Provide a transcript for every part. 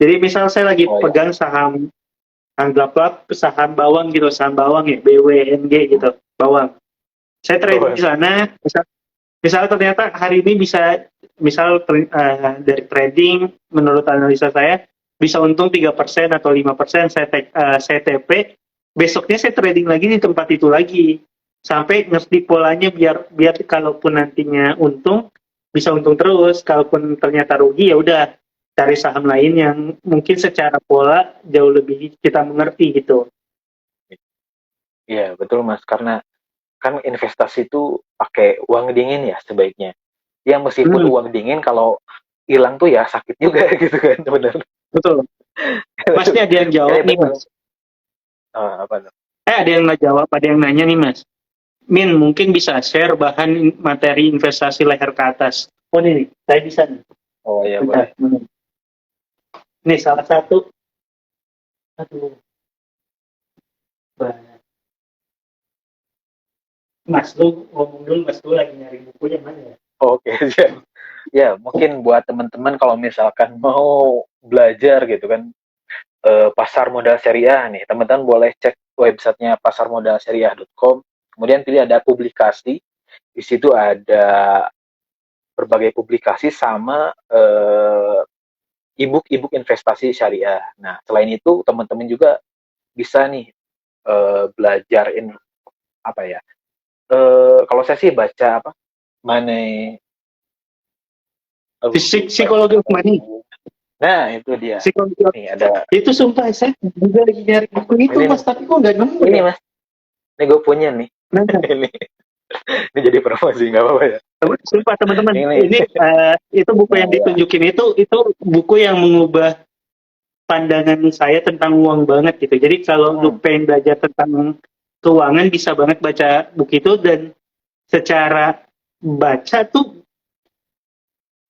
Jadi misal saya lagi pegang saham anggaplah saham bawang gitu, saham bawang ya, BWNG gitu, bawang. Saya trade di sana, misal ternyata hari ini bisa, misal dari trading, menurut analisa saya, bisa untung 3% atau 5%, saya TP, besoknya saya trading lagi di tempat itu lagi. Sampai ngerti polanya biar kalaupun nantinya untung, bisa untung terus. Kalaupun ternyata rugi, ya udah cari saham lain yang mungkin secara pola jauh lebih kita mengerti gitu. Iya, betul Mas. Karena kan investasi itu pakai uang dingin ya sebaiknya. Ya meskipun uang dingin kalau hilang tuh ya sakit juga gitu kan, benar. Betul. Mas, ini ada yang jawab nih Mas. Apa tuh? Ada yang nggak jawab, ada yang nanya nih Mas. Min, mungkin bisa share bahan materi investasi leher ke atas. Oh nih, saya bisa nih. Oh iya Bentar, boleh. Nih salah satu. Aduh, Mas, lu ngomong dulu, Mas, lu lagi nyari bukunya mana ya? Oke, siap. Ya, mungkin buat teman-teman kalau misalkan mau belajar gitu kan, pasar modal syariah nih, teman-teman boleh cek websitenya pasarmodalsyariah.com. Kemudian pilih ada publikasi. Di situ ada berbagai publikasi sama e-book investasi syariah. Nah, selain itu teman-teman juga bisa nih belajar apa ya? Kalau saya sih baca apa? Money. Psikologi of money. Nah, itu dia. Psikologi of... Nih ada. Itu sumpah saya juga lagi nyari buku itu, Ini, Mas, tapi kok nggak nemu ini ya? Mas, ini gue punya nih. Nah, ini jadi promosi nggak apa-apa ya. sumpah teman-teman, Ini. itu buku Nah, yang ya. ditunjukin itu buku yang mengubah pandangan saya tentang uang banget gitu. Jadi kalau lu pengen belajar tentang keuangan, bisa banget baca buku itu, dan secara baca tuh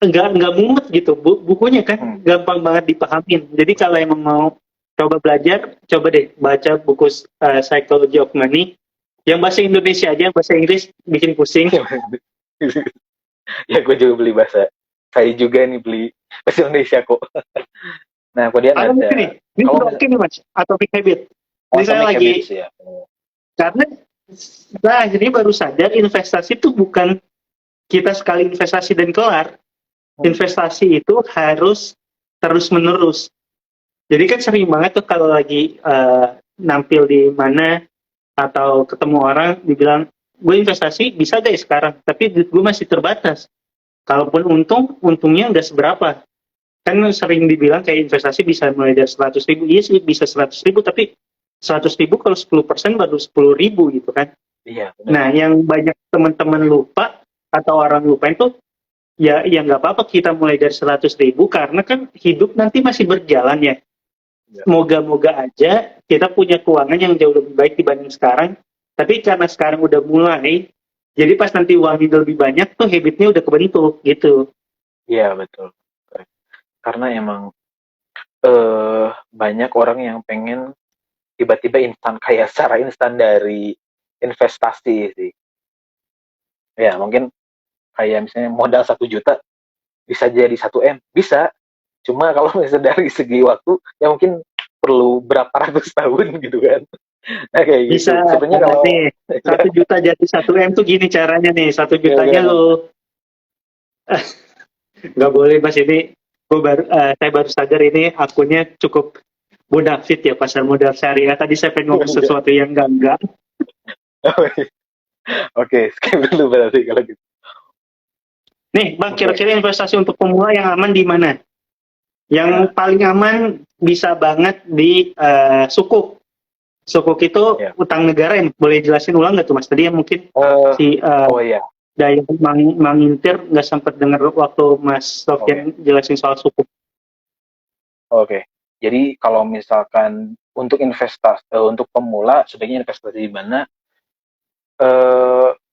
nggak mumet gitu. Bukunya kan gampang banget dipahamin. Jadi kalau emang mau coba belajar, coba deh baca buku Psychology of Money. Yang bahasa Indonesia aja, yang bahasa Inggris bikin pusing. Ya gue juga beli bahasa. Saya juga nih beli bahasa Indonesia kok. Nah, kemudian ada. Ini udah oke nih Mas, Atomic Habit. Ini saya lagi, ya. Karena saya akhirnya baru sadar investasi itu bukan kita sekali investasi dan kelar. Investasi itu harus terus-menerus. Jadi kan sering banget tuh kalau lagi nampil di mana atau ketemu orang dibilang, gue investasi bisa deh sekarang, tapi duit gue masih terbatas. Kalaupun untungnya nggak seberapa. Kan sering dibilang kayak investasi bisa mulai dari 100.000, iya sih bisa 100.000, tapi 100.000 kalau 10% baru 10.000 gitu kan. Iya, benar. Nah, yang banyak teman-teman lupa atau orang lupa itu, ya nggak apa-apa kita mulai dari 100.000, karena kan hidup nanti masih berjalan ya. Moga-moga aja kita punya keuangan yang jauh lebih baik dibanding sekarang. Tapi karena sekarang udah mulai, jadi pas nanti uangnya lebih banyak tuh habitnya udah kebentuk gitu. Iya, betul. Karena emang banyak orang yang pengen tiba-tiba instan, kayak secara instan dari investasi sih. Ya, mungkin kayak misalnya modal 1 juta bisa jadi 1 M, bisa. Cuma kalau misalnya dari segi waktu, ya mungkin perlu berapa ratus tahun gitu kan. Nah, kayak Bisa, gitu. Sebenarnya kalau nih 1 juta jadi 1 M tuh gini caranya nih, 1 jutanya lo nggak boleh Mas, ini saya baru sadar ini akunnya cukup bonafit ya, pasar modal syariah. Tadi saya pengen ngomong sesuatu yang enggak. Oke, skip dulu berarti kalau gitu. Nih Bang, kira-kira investasi untuk pemula yang aman di mana? Yang paling aman bisa banget di sukuk. Sukuk itu utang negara, yang boleh jelasin ulang nggak tuh Mas? Tadi yang mungkin Daya Mangintir nggak sempat dengar waktu Mas Sofian jelasin soal sukuk. Oke. Jadi kalau misalkan untuk investasi untuk pemula sebaiknya investasi di mana?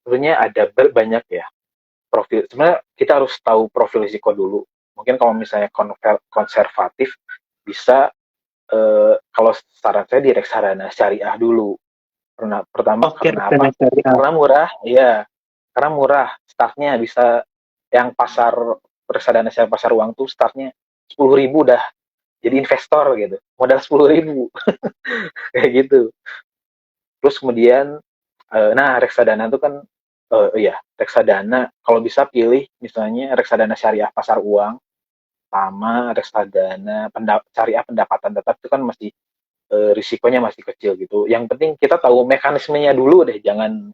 Sebenarnya ada banyak ya profil. Sebenarnya kita harus tahu profil risiko dulu. Mungkin kalau misalnya konservatif bisa kalau saran saya di reksadana syariah dulu. Pertama karena apa? Karena murah, iya. Karena murah. Startnya bisa yang pasar reksadana syariah pasar uang tuh startnya 10.000 dah. jadi investor gitu, modal 10.000 kayak gitu. Terus kemudian nah reksadana itu kan iya reksadana kalau bisa pilih misalnya reksadana syariah pasar uang sama reksadana syariah pendapatan tetap itu kan masih risikonya masih kecil gitu. Yang penting kita tahu mekanismenya dulu deh, jangan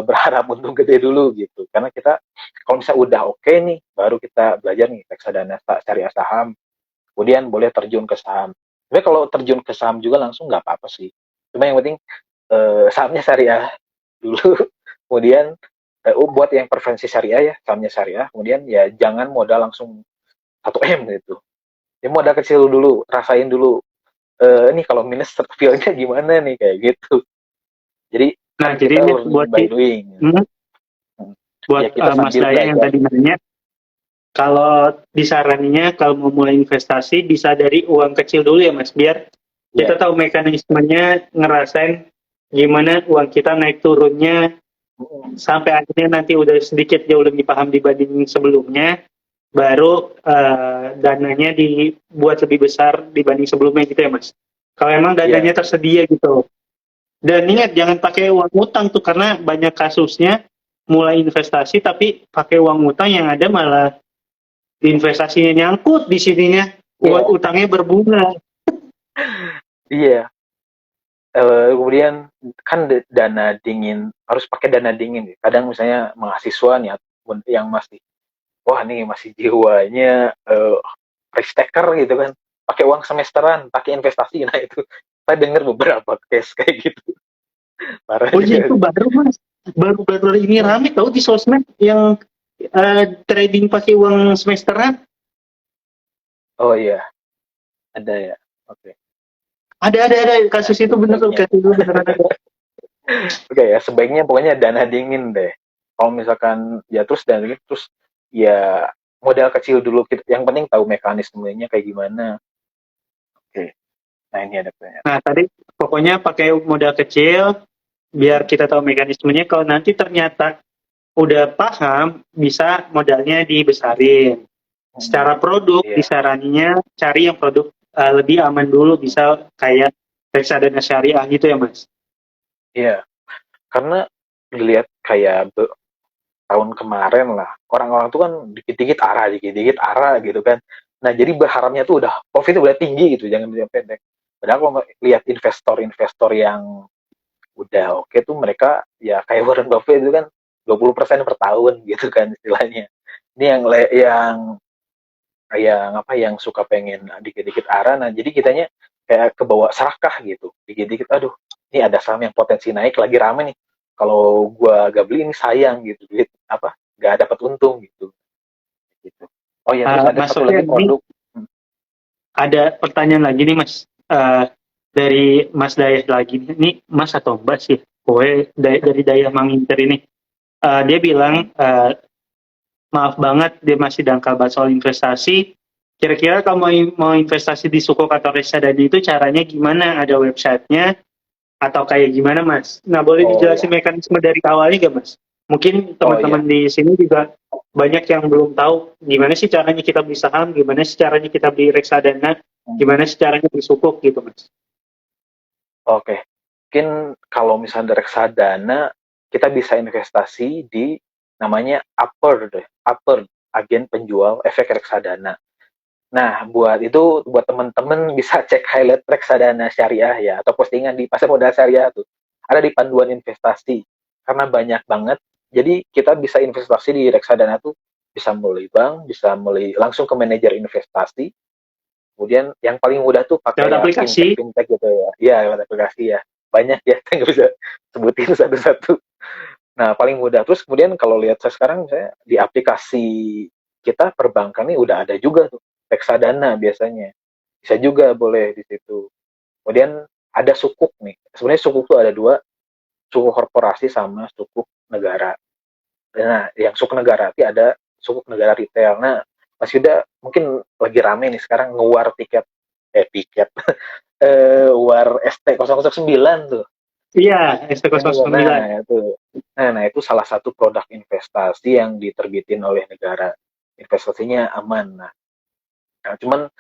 berharap untung gede dulu gitu. Karena kita kalau misalnya udah oke nih, baru kita belajar nih reksadana syariah saham, kemudian boleh terjun ke saham. Tapi kalau terjun ke saham juga langsung nggak apa-apa sih. Cuma yang penting sahamnya syariah dulu, kemudian buat yang preferensi syariah ya, sahamnya syariah, kemudian ya jangan modal langsung 1 M gitu. Ya modal kecil dulu, rasain dulu. Ini kalau minus feel-nya gimana nih kayak gitu. Jadi Nah, kan jadi kita ini learning by doing. buat Ya kita Mas sambil Daya yang belajar. tadi nanya, kalau disaraninya kalau mau mulai investasi bisa dari uang kecil dulu ya Mas, biar kita Ya. tahu mekanismenya, ngerasain gimana uang kita naik turunnya, sampai akhirnya nanti udah sedikit jauh lebih paham dibanding sebelumnya, baru dananya dibuat lebih besar dibanding sebelumnya gitu ya Mas. Kalau emang Ya. dananya tersedia gitu. Dan Ya. ingat jangan pakai uang utang tuh, karena banyak kasusnya mulai investasi tapi pakai uang utang, yang ada malah investasinya nyangkut di sininya, Iya. utangnya berbunga. Iya. Kemudian kan dana dingin harus pakai dana dingin. Kadang misalnya mahasiswa nih yang masih wah nih masih jiwanya risk taker gitu kan, pakai uang semesteran, pakai investasi. Nah itu saya dengar beberapa case kayak gitu. Parah Oh iya, juga itu sih. baru Mas, baru ini Hmm. rame tahu di sosmed yang trading pakai uang semesteran. Oh iya, ada ya. Oke. Ada Nah, kasus itu, bener tuh, sebaiknya. kasus itu beneran ada. Oke ya, sebaiknya pokoknya dana dingin deh. Kalau misalkan ya terus dana dingin terus ya modal kecil dulu. Yang penting tahu mekanismenya kayak gimana. Oke. Nah ini ada pertanyaan. Nah tadi pokoknya pakai modal kecil biar Hmm. kita tahu mekanismenya. Kalau nanti ternyata udah paham, bisa modalnya dibesarin. Hmm. Secara produk, Iya, disaraninya cari yang produk lebih aman dulu, bisa kayak reksadana syariah gitu ya Mas. iya. Karena dilihat kayak tahun kemarin lah, orang-orang tuh kan dikit-dikit arah gitu kan. Nah jadi berharapnya tuh udah profitnya udah tinggi gitu, jangan jangka pendek. Padahal kalau lihat investor-investor yang udah oke tuh mereka ya kayak Warren Buffett itu kan 20% per tahun gitu kan istilahnya. Ini yang apa yang suka pengen dikit-dikit arah, nah jadi kitanya kayak kebawa serakah gitu, dikit-dikit aduh ini ada saham yang potensi naik lagi rame nih, kalau gua gak beli ini sayang gitu, duit apa gak dapat untung gitu. Oh ya terus ada Mas satu lagi Sofian, ini produk. Hmm. ada pertanyaan lagi nih Mas. Dari Mas Dayah lagi. Ini Mas atau Mbak sih? Pokoknya dari Dayah Manginter ini. Dia bilang, maaf banget dia masih dangkal bahas soal investasi. Kira-kira kalau mau investasi di Sukuk atau reksadana itu caranya gimana? Ada websitenya atau kayak gimana Mas? Nah boleh Oh dijelasin ya. mekanisme dari awalnya gak Mas? Mungkin Oh ya. teman-teman di sini juga banyak yang belum tahu gimana sih caranya kita beli saham, gimana sih caranya kita beli reksadana, Hmm. gimana sih caranya beli Sukuk gitu Mas. Oke, mungkin kalau misalnya dari reksadana kita bisa investasi di namanya Upper agen penjual efek reksadana. Nah, buat teman-teman bisa cek highlight reksadana syariah ya, atau postingan di pasar modal syariah tuh. Ada di panduan investasi. Karena banyak banget, jadi kita bisa investasi di reksadana tuh bisa melalui bank, bisa melalui langsung ke manajer investasi. Kemudian yang paling mudah tuh Lewat pakai ya aplikasi. fintech gitu ya. Iya, lewat aplikasi ya. Banyak ya, saya nggak bisa sebutin satu-satu. Nah, paling mudah. Terus kemudian kalau lihat saya sekarang misalnya di aplikasi kita perbankan ini udah ada juga tuh reksadana biasanya. Bisa juga boleh di situ. Kemudian ada sukuk nih. Sebenarnya sukuk tuh ada dua, sukuk korporasi sama sukuk negara. Nah, yang sukuk negara itu ada sukuk negara retail. Nah, Mas Yuda mungkin lagi rame nih sekarang ngewar tiket war ST009 tuh. Iya, ST09. Nah, itu. Nah, itu salah satu produk investasi yang diterbitin oleh negara. Investasinya aman. Nah, cuman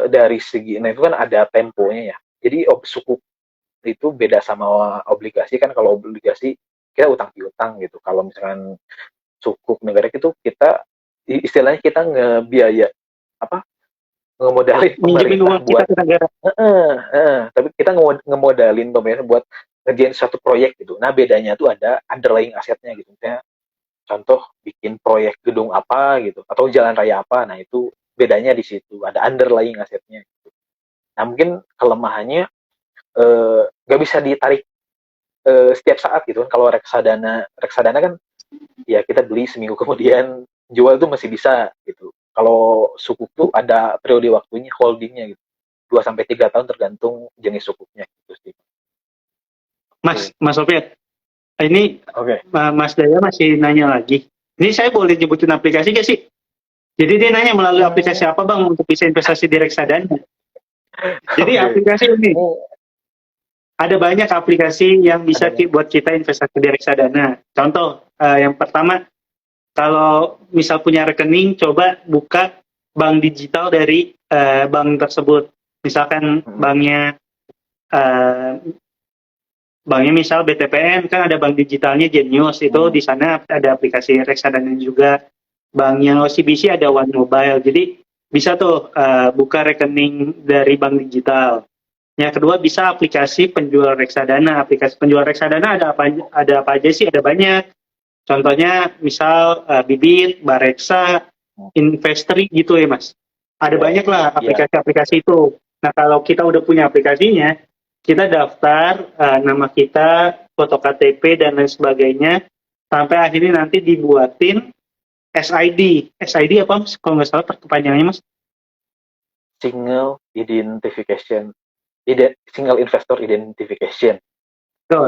dari segi, nah itu kan ada temponya ya. Jadi sukuk itu beda sama obligasi kan. Kalau obligasi kita utang piutang gitu. Kalau misalkan sukuk negara itu kita istilahnya kita ngebiaya apa ngemodalin Minjemin pemerintah uang kita buat ke negara. tapi kita ngemodalin pemerintah buat ngerjain suatu proyek gitu. Nah bedanya tuh ada underlying asetnya gitu. Misalnya contoh bikin proyek gedung apa gitu atau jalan raya apa, nah itu bedanya di situ, ada underlying asetnya gitu. Nah mungkin kelemahannya nggak bisa ditarik setiap saat gitu kan. Kalau reksadana kan ya kita beli seminggu kemudian jual tuh masih bisa gitu. Kalau sukuk tuh ada periode waktunya, holdingnya gitu, 2 sampai 3 tahun tergantung jenis sukuknya gitu sih. Mas Sofiat, ini Oke. Mas Daya masih nanya lagi. Ini saya boleh nyebutin aplikasi nggak sih? Jadi dia nanya melalui aplikasi apa bang untuk bisa investasi di reksadana. Jadi aplikasi ini ada banyak aplikasi yang bisa buat kita investasi di reksadana. Contoh yang pertama, kalau misal punya rekening, coba buka bank digital dari bank tersebut. Misalkan uh, banknya misal BTPN, kan ada bank digitalnya Genius, itu di sana ada aplikasi reksadana juga. Banknya OCBC ada One Mobile, jadi bisa tuh buka rekening dari bank digital. Yang kedua bisa aplikasi penjual reksadana. Aplikasi penjual reksadana ada apa aja sih? Ada banyak. Contohnya misal Bibit, Bareksa, Investory gitu ya Mas. Ada banyak lah aplikasi-aplikasi itu. Nah kalau kita udah punya aplikasinya, kita daftar nama kita, foto KTP dan lain sebagainya, sampai akhirnya nanti dibuatin SID. SID apa Mas? Kalau nggak salah kepanjangannya Mas? Single Identification. Single Investor Identification.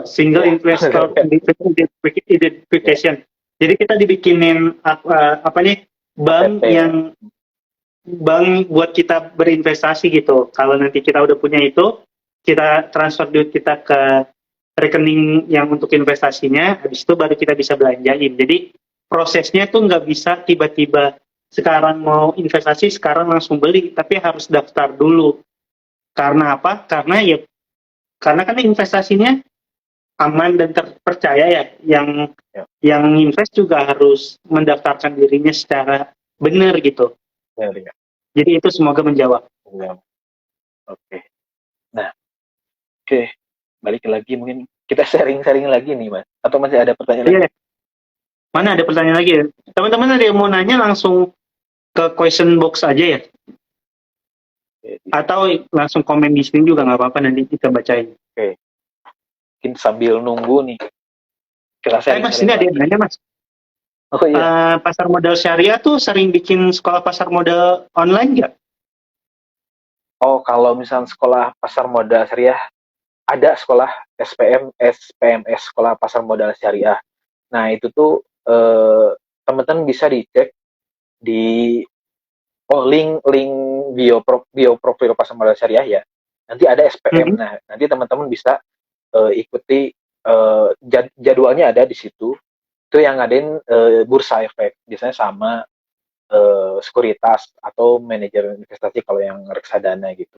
Single Investor Identification. Jadi kita dibikinin apa nih bank yang bank buat kita berinvestasi gitu. Kalau nanti kita udah punya itu, kita transfer duit kita ke rekening yang untuk investasinya, habis itu baru kita bisa belanjain. Jadi prosesnya tuh nggak bisa tiba-tiba sekarang mau investasi, sekarang langsung beli, tapi harus daftar dulu. Karena apa? Karena kan investasinya aman dan terpercaya ya. Yang invest juga harus mendaftarkan dirinya secara benar gitu. Jadi itu semoga menjawab. Oke. Nah, balik lagi mungkin kita sharing-sharing lagi nih Mas. Atau masih ada pertanyaan lagi? Mana ada pertanyaan lagi ya? Teman-teman ada yang mau nanya langsung ke question box aja ya? Atau langsung komen di sini juga nggak apa-apa, nanti kita bacain. Oke. Mungkin sambil nunggu nih. Mas, ini ada yang nanya Mas. Oh iya. Pasar modal syariah tuh sering bikin sekolah pasar modal online nggak? Oh, kalau misalnya sekolah pasar modal syariah, ada sekolah SPMS, sekolah pasar modal syariah. Nah, itu tuh teman-teman bisa dicek di link bio profil pasar modal syariah ya. Nanti ada SPM. Nah, nanti teman-teman bisa ikuti jadwalnya ada di situ. Itu yang ngadain Bursa Efek, biasanya sama sekuritas atau manajer investasi kalau yang reksadana gitu.